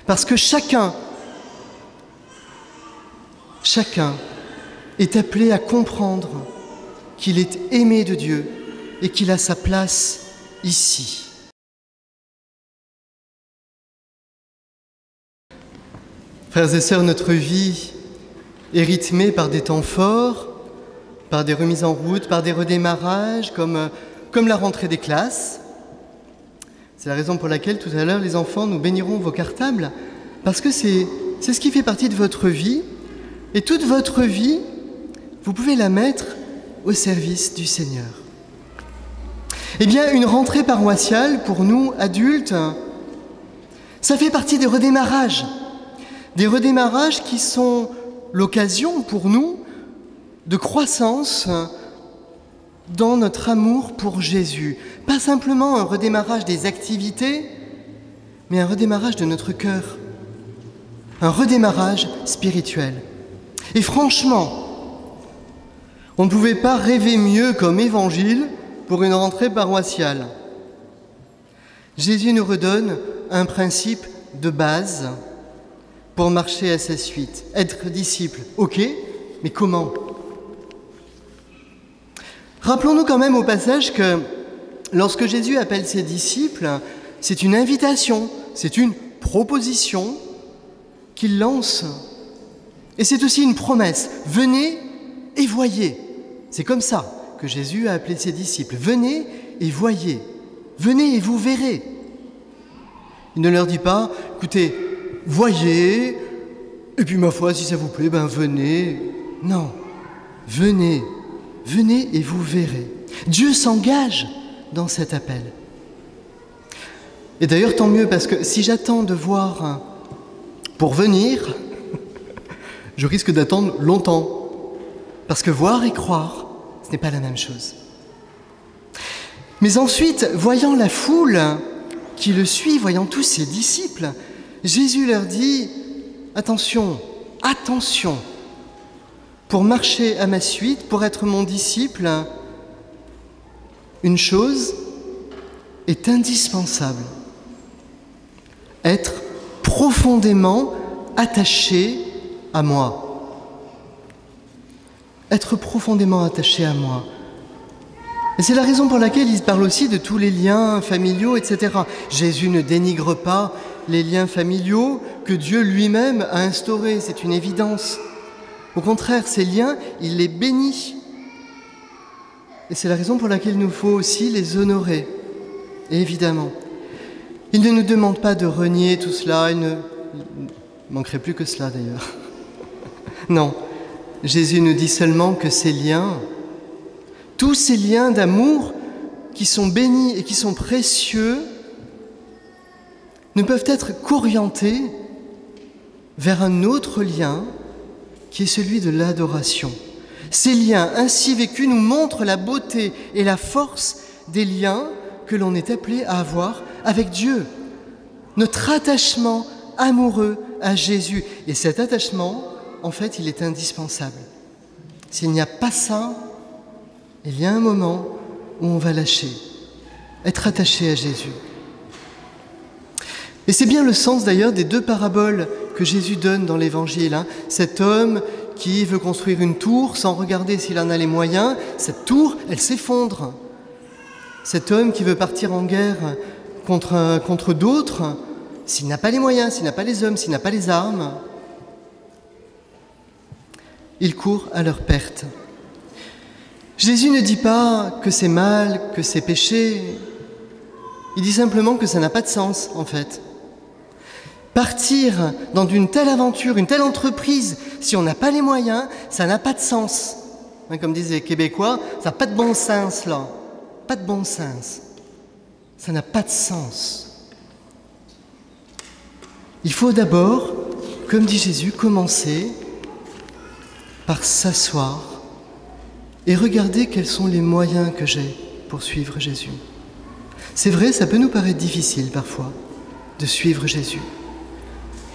Parce que chacun est appelé à comprendre qu'il est aimé de Dieu et qu'il a sa place ici. Frères et sœurs, notre vie est rythmée par des temps forts, par des remises en route, par des redémarrages, comme la rentrée des classes. C'est la raison pour laquelle, tout à l'heure, les enfants, nous bénirons vos cartables, parce que c'est ce qui fait partie de votre vie, et toute votre vie, vous pouvez la mettre au service du Seigneur. Eh bien, une rentrée paroissiale, pour nous, adultes, ça fait partie des redémarrages qui sont l'occasion pour nous de croissance dans notre amour pour Jésus. Pas simplement un redémarrage des activités, mais un redémarrage de notre cœur, un redémarrage spirituel. Et franchement, on ne pouvait pas rêver mieux comme évangile pour une rentrée paroissiale. Jésus nous redonne un principe de base pour marcher à sa suite. Être disciple, ok, mais comment ? Rappelons-nous quand même au passage que lorsque Jésus appelle ses disciples, c'est une invitation, c'est une proposition qu'il lance. Et c'est aussi une promesse. Venez et voyez. C'est comme ça que Jésus a appelé ses disciples. Venez et voyez. Venez et vous verrez. Il ne leur dit pas, écoutez, voyez, et puis ma foi, si ça vous plaît, venez. Non, venez et vous verrez. Dieu s'engage dans cet appel. Et d'ailleurs, tant mieux, parce que si j'attends de voir pour venir, je risque d'attendre longtemps. Parce que voir et croire, ce n'est pas la même chose. Mais ensuite, voyant la foule qui le suit, voyant tous ses disciples, Jésus leur dit « Attention, attention, pour marcher à ma suite, pour être mon disciple, une chose est indispensable, être profondément attaché à moi. Être profondément attaché à moi. » Et c'est la raison pour laquelle il parle aussi de tous les liens familiaux, etc. Jésus ne dénigre pas les liens familiaux que Dieu lui-même a instaurés, c'est une évidence. Au contraire, ces liens, il les bénit. Et c'est la raison pour laquelle il nous faut aussi les honorer, évidemment. Il ne nous demande pas de renier tout cela, il ne manquerait plus que cela d'ailleurs. Non, Jésus nous dit seulement que ces liens, tous ces liens d'amour qui sont bénis et qui sont précieux, ne peuvent être qu'orientés vers un autre lien qui est celui de l'adoration. Ces liens ainsi vécus nous montrent la beauté et la force des liens que l'on est appelé à avoir avec Dieu. Notre attachement amoureux à Jésus. Et cet attachement, en fait, il est indispensable. S'il n'y a pas ça, il y a un moment où on va lâcher, être attaché à Jésus. Et c'est bien le sens d'ailleurs des deux paraboles que Jésus donne dans l'Évangile. Cet homme qui veut construire une tour sans regarder s'il en a les moyens, cette tour, elle s'effondre. Cet homme qui veut partir en guerre contre d'autres, s'il n'a pas les moyens, s'il n'a pas les hommes, s'il n'a pas les armes, il court à leur perte. Jésus ne dit pas que c'est mal, que c'est péché. Il dit simplement que ça n'a pas de sens, en fait. Partir dans une telle aventure, une telle entreprise, si on n'a pas les moyens, ça n'a pas de sens. Comme disent les Québécois, ça n'a pas de bon sens, là. Pas de bon sens. Ça n'a pas de sens. Il faut d'abord, comme dit Jésus, commencer par s'asseoir et regarder quels sont les moyens que j'ai pour suivre Jésus. C'est vrai, ça peut nous paraître difficile parfois de suivre Jésus.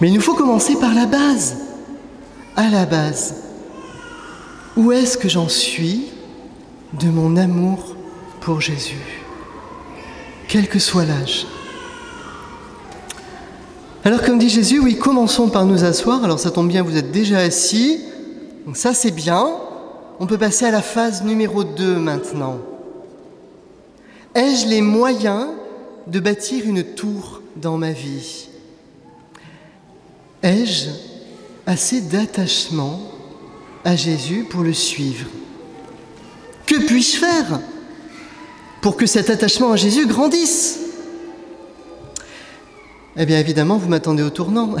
Mais il nous faut commencer par la base. À la base. Où est-ce que j'en suis de mon amour pour Jésus ? Quel que soit l'âge. Alors comme dit Jésus, oui, commençons par nous asseoir. Alors ça tombe bien, vous êtes déjà assis. Donc ça c'est bien. On peut passer à la phase numéro 2 maintenant. Ai-je les moyens de bâtir une tour dans ma vie? Ai-je assez d'attachement à Jésus pour le suivre? Que puis-je faire pour que cet attachement à Jésus grandisse? Eh bien évidemment, vous m'attendez au tournant.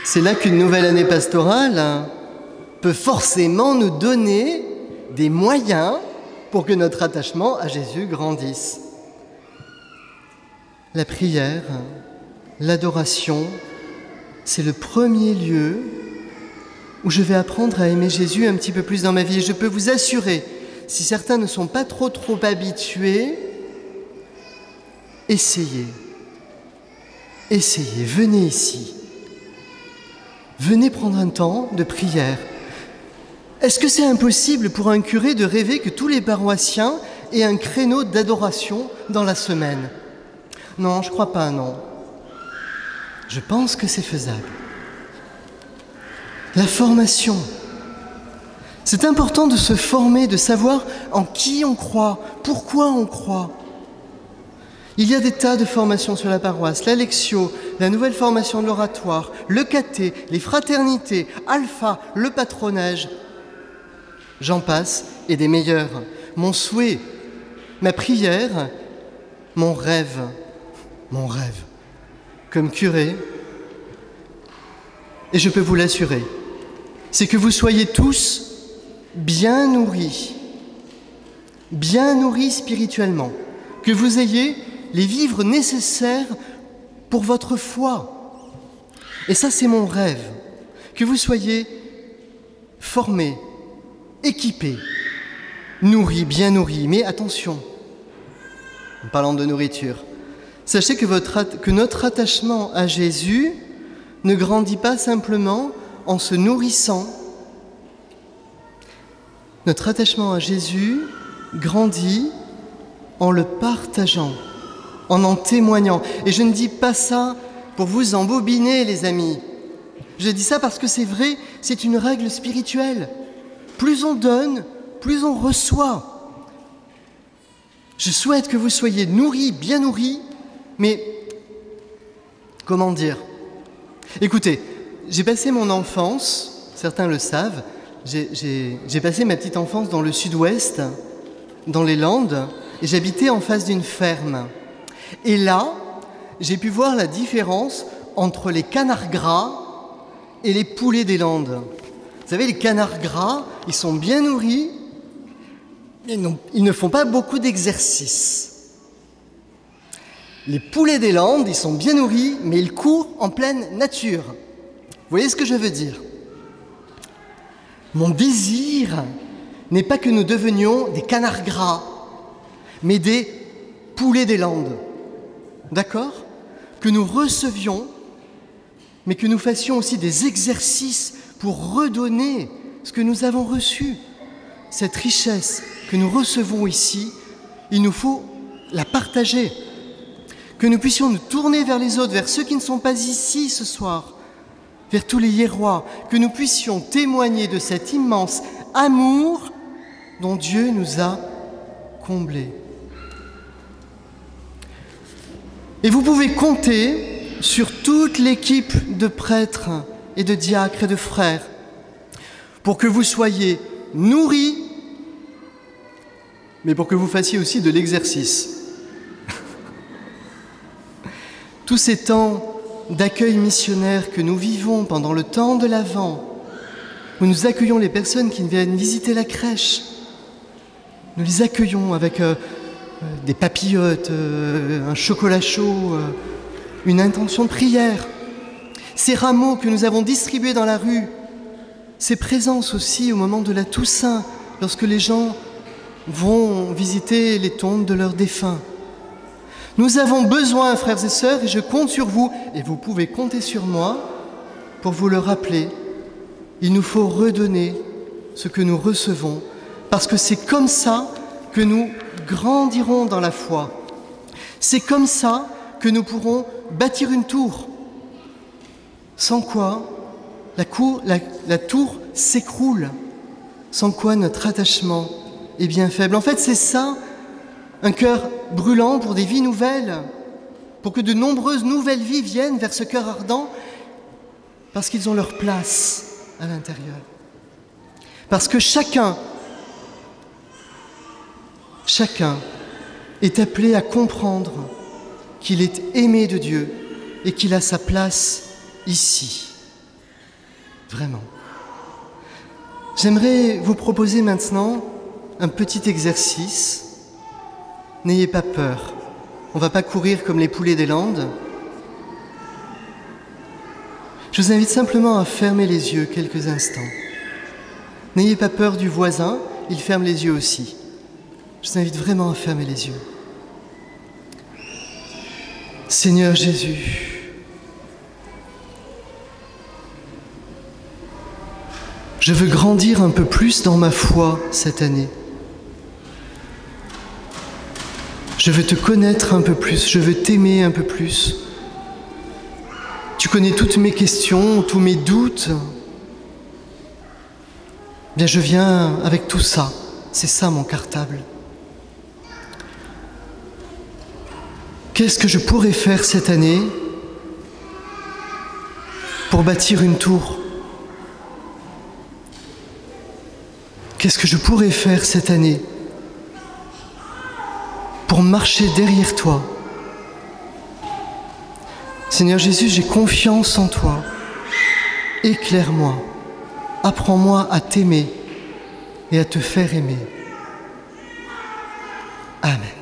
C'est là qu'une nouvelle année pastorale peut forcément nous donner des moyens pour que notre attachement à Jésus grandisse. La prière, l'adoration, c'est le premier lieu où je vais apprendre à aimer Jésus un petit peu plus dans ma vie. Et je peux vous assurer, si certains ne sont pas trop habitués, essayez, venez ici. Venez prendre un temps de prière. Est-ce que c'est impossible pour un curé de rêver que tous les paroissiens aient un créneau d'adoration dans la semaine? Non, je ne crois pas, non. Je pense que c'est faisable. La formation. C'est important de se former, de savoir en qui on croit, pourquoi on croit. Il y a des tas de formations sur la paroisse, la Lectio, la nouvelle formation de l'oratoire, le caté, les fraternités, Alpha, le patronage. J'en passe, et des meilleurs. Mon souhait, ma prière, mon rêve, comme curé, et je peux vous l'assurer, c'est que vous soyez tous bien nourris spirituellement, que vous ayez les vivres nécessaires pour votre foi. Et ça, c'est mon rêve, que vous soyez formés, équipés, nourris, bien nourris. Mais attention, en parlant de nourriture, sachez que notre attachement à Jésus ne grandit pas simplement en se nourrissant. Notre attachement à Jésus grandit en le partageant, en témoignant. Et je ne dis pas ça pour vous embobiner, les amis. Je dis ça parce que c'est vrai, c'est une règle spirituelle. Plus on donne, plus on reçoit. Je souhaite que vous soyez nourris, bien nourris, mais comment dire? Écoutez, j'ai passé mon enfance, certains le savent, j'ai passé ma petite enfance dans le sud-ouest, dans les Landes, et j'habitais en face d'une ferme. Et là, j'ai pu voir la différence entre les canards gras et les poulets des Landes. Vous savez, les canards gras, ils sont bien nourris, mais ils ne font pas beaucoup d'exercice. Les poulets des Landes, ils sont bien nourris, mais ils courent en pleine nature. Vous voyez ce que je veux dire? Mon désir n'est pas que nous devenions des canards gras, mais des poulets des Landes. D'accord? Que nous recevions, mais que nous fassions aussi des exercices pour redonner ce que nous avons reçu. Cette richesse que nous recevons ici, il nous faut la partager. Que nous puissions nous tourner vers les autres, vers ceux qui ne sont pas ici ce soir, vers tous les hiérois, que nous puissions témoigner de cet immense amour dont Dieu nous a comblés. Et vous pouvez compter sur toute l'équipe de prêtres et de diacres et de frères pour que vous soyez nourris, mais pour que vous fassiez aussi de l'exercice. Tous ces temps d'accueil missionnaire que nous vivons pendant le temps de l'Avent, où nous accueillons les personnes qui viennent visiter la crèche, nous les accueillons avec des papillotes, un chocolat chaud, une intention de prière. Ces rameaux que nous avons distribués dans la rue, ces présences aussi au moment de la Toussaint, lorsque les gens vont visiter les tombes de leurs défunts. Nous avons besoin, frères et sœurs, et je compte sur vous, et vous pouvez compter sur moi, pour vous le rappeler. Il nous faut redonner ce que nous recevons, parce que c'est comme ça que nous grandirons dans la foi. C'est comme ça que nous pourrons bâtir une tour, sans quoi la tour s'écroule, sans quoi notre attachement est bien faible. En fait, c'est ça, un cœur brûlant pour des vies nouvelles, pour que de nombreuses nouvelles vies viennent vers ce cœur ardent, parce qu'ils ont leur place à l'intérieur. Parce que chacun est appelé à comprendre qu'il est aimé de Dieu et qu'il a sa place ici. Vraiment. J'aimerais vous proposer maintenant un petit exercice. N'ayez pas peur. On ne va pas courir comme les poulets des Landes. Je vous invite simplement à fermer les yeux quelques instants. N'ayez pas peur du voisin, il ferme les yeux aussi. Je vous invite vraiment à fermer les yeux. Seigneur Jésus, je veux grandir un peu plus dans ma foi cette année. Je veux te connaître un peu plus, je veux t'aimer un peu plus. Tu connais toutes mes questions, tous mes doutes. Bien, je viens avec tout ça. C'est ça mon cartable. Qu'est-ce que je pourrais faire cette année pour bâtir une tour? Qu'est-ce que je pourrais faire cette année pour marcher derrière toi? Seigneur Jésus, j'ai confiance en toi. Éclaire-moi. Apprends-moi à t'aimer et à te faire aimer. Amen.